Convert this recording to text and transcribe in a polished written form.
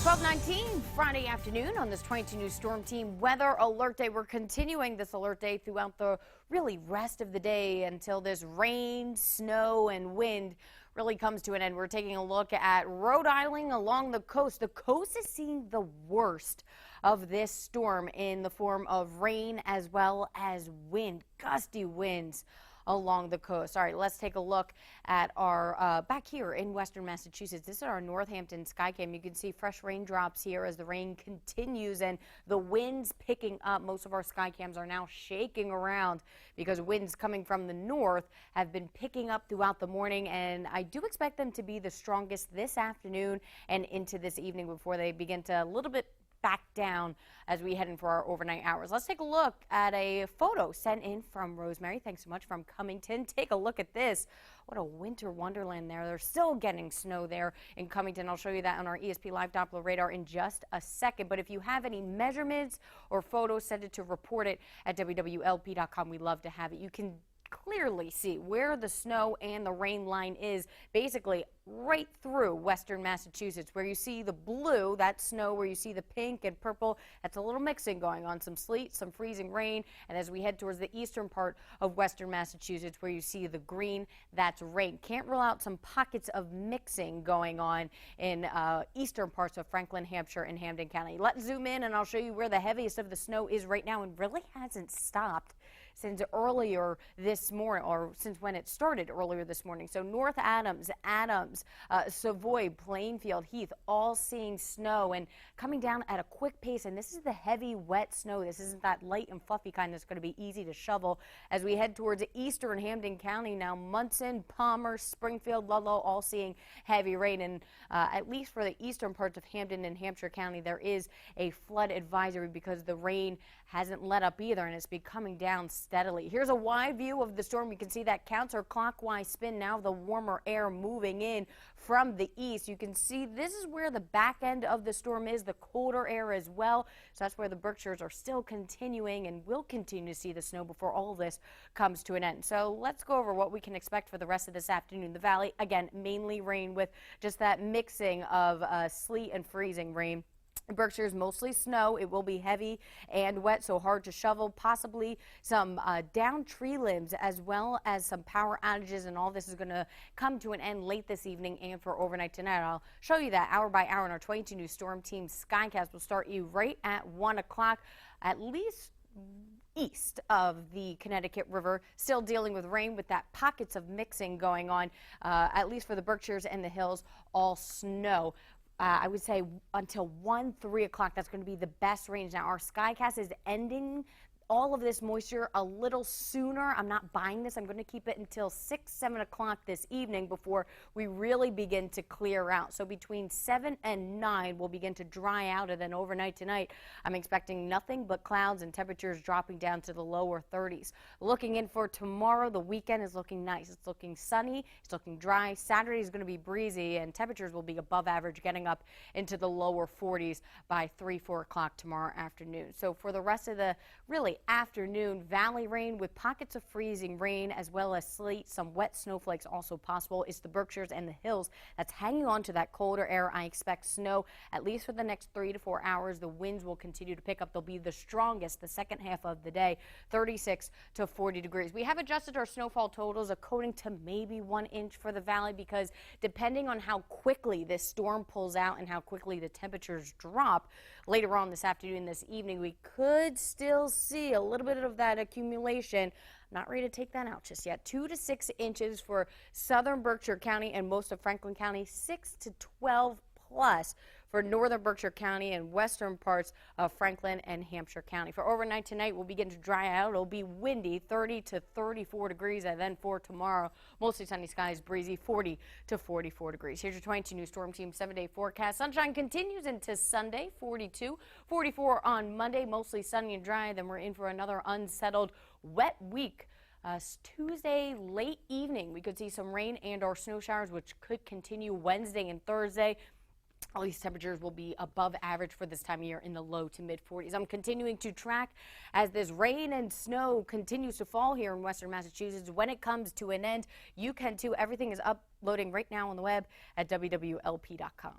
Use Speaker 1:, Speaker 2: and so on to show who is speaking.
Speaker 1: 12:19 Friday afternoon on this 22 News Storm Team Weather Alert Day. We're continuing this alert day throughout the really rest of the day until this rain, snow, and wind really comes to an end. We're taking a look at Rhode Island along the coast. The coast is seeing the worst of this storm in the form of rain as well as wind, gusty winds along the coast. All right, let's take a look at our back here in western Massachusetts. This is our Northampton Skycam. You can see fresh raindrops here as the rain continues and the winds picking up. Most of our Skycams are now shaking around because winds coming from the north have been picking up throughout the morning, and I do expect them to be the strongest this afternoon and into this evening before they begin to a little bit back down as we head in for our overnight hours. Let's take a look at a photo sent in from Rosemary. Thanks so much, from Cummington. Take a look at this. What a winter wonderland there. They're still getting snow there in Cummington. I'll show you that on our ESP Live Doppler radar in just a second. But if you have any measurements or photos, send it to report it at wwlp.com. We'd love to have it. You can clearly see where the snow and the rain line is, basically right through western Massachusetts. Where you see the blue, that's snow. Where you see the pink and purple, that's a little mixing going on, some sleet, some freezing rain. And as we head towards the eastern part of western Massachusetts, where you see the green, that's rain. Can't rule out some pockets of mixing going on in eastern parts of Franklin, Hampshire, and Hampden County. Let's zoom in and I'll show you where the heaviest of the snow is right now, and really hasn't stopped since earlier this morning, or since when it started earlier this morning. So North Adams, Savoy, Plainfield, Heath, all seeing snow and coming down at a quick pace. And this is the heavy, wet snow. This isn't that light and fluffy kind that's going to be easy to shovel as we head towards eastern Hampden County. Now Munson, Palmer, Springfield, Ludlow, all seeing heavy rain. And at least for the eastern parts of Hampden and Hampshire County, there is a flood advisory because the rain hasn't let up either, and it's been coming down steadily. Here's a wide view of the storm. You can see that counterclockwise spin now, the warmer air moving in from the east. You can see this is where the back end of the storm is, the colder air as well. So that's where the Berkshires are still continuing and will continue to see the snow before all of this comes to an end. So let's go over what we can expect for the rest of this afternoon. The valley, again, mainly rain with just that mixing of sleet and freezing rain. Berkshire's mostly snow. It will be heavy and wet, so hard to shovel. Possibly some down tree limbs as well as some power outages, and all this is going to come to an end late this evening and for overnight tonight. I'll show you that hour by hour in our 22 News Storm Team Skycast. Will start you right at 1 o'clock, at least east of the Connecticut River, still dealing with rain with that pockets of mixing going on, at least for the Berkshires and the hills, all snow. I would say until 3 o'clock, that's going to be the best range. Now, our Skycast is ending all of this moisture a little sooner. I'm not buying this. I'm going to keep it until 6, 7 o'clock this evening before we really begin to clear out. So between 7 and 9, we'll begin to dry out, and then overnight tonight, I'm expecting nothing but clouds and temperatures dropping down to the lower 30s. Looking in for tomorrow, the weekend is looking nice. It's looking sunny. It's looking dry. Saturday is going to be breezy, and temperatures will be above average, getting up into the lower 40s by 3, 4 o'clock tomorrow afternoon. So for the rest of the really afternoon, valley rain with pockets of freezing rain as well as sleet, some wet snowflakes also possible. It's the Berkshires and the hills that's hanging on to that colder air. I expect snow at least for the next 3 to 4 hours. The winds will continue to pick up. They'll be the strongest the second half of the day, 36 to 40 degrees. We have adjusted our snowfall totals according to maybe 1 inch for the valley, because depending on how quickly this storm pulls out and how quickly the temperatures drop later on this afternoon, this evening, we could still see a little bit of that accumulation. Not ready to take that out just yet. 2 to 6 inches for southern Berkshire County and most of Franklin County, 6 to 12 plus for northern Berkshire County and western parts of Franklin and Hampshire County. For overnight tonight, we'll begin to dry out. It'll be windy, 30 to 34 degrees, and then for tomorrow, mostly sunny skies, breezy, 40 to 44 degrees. Here's your 22 News Storm Team 7-day forecast. Sunshine continues into Sunday, 42, 44 on Monday, mostly sunny and dry. Then we're in for another unsettled, wet week. Tuesday late evening, we could see some rain and or snow showers, which could continue Wednesday and Thursday. All these temperatures will be above average for this time of year in the low to mid 40s. I'm continuing to track as this rain and snow continues to fall here in western Massachusetts. When it comes to an end, you can too. Everything is uploading right now on the web at wwlp.com.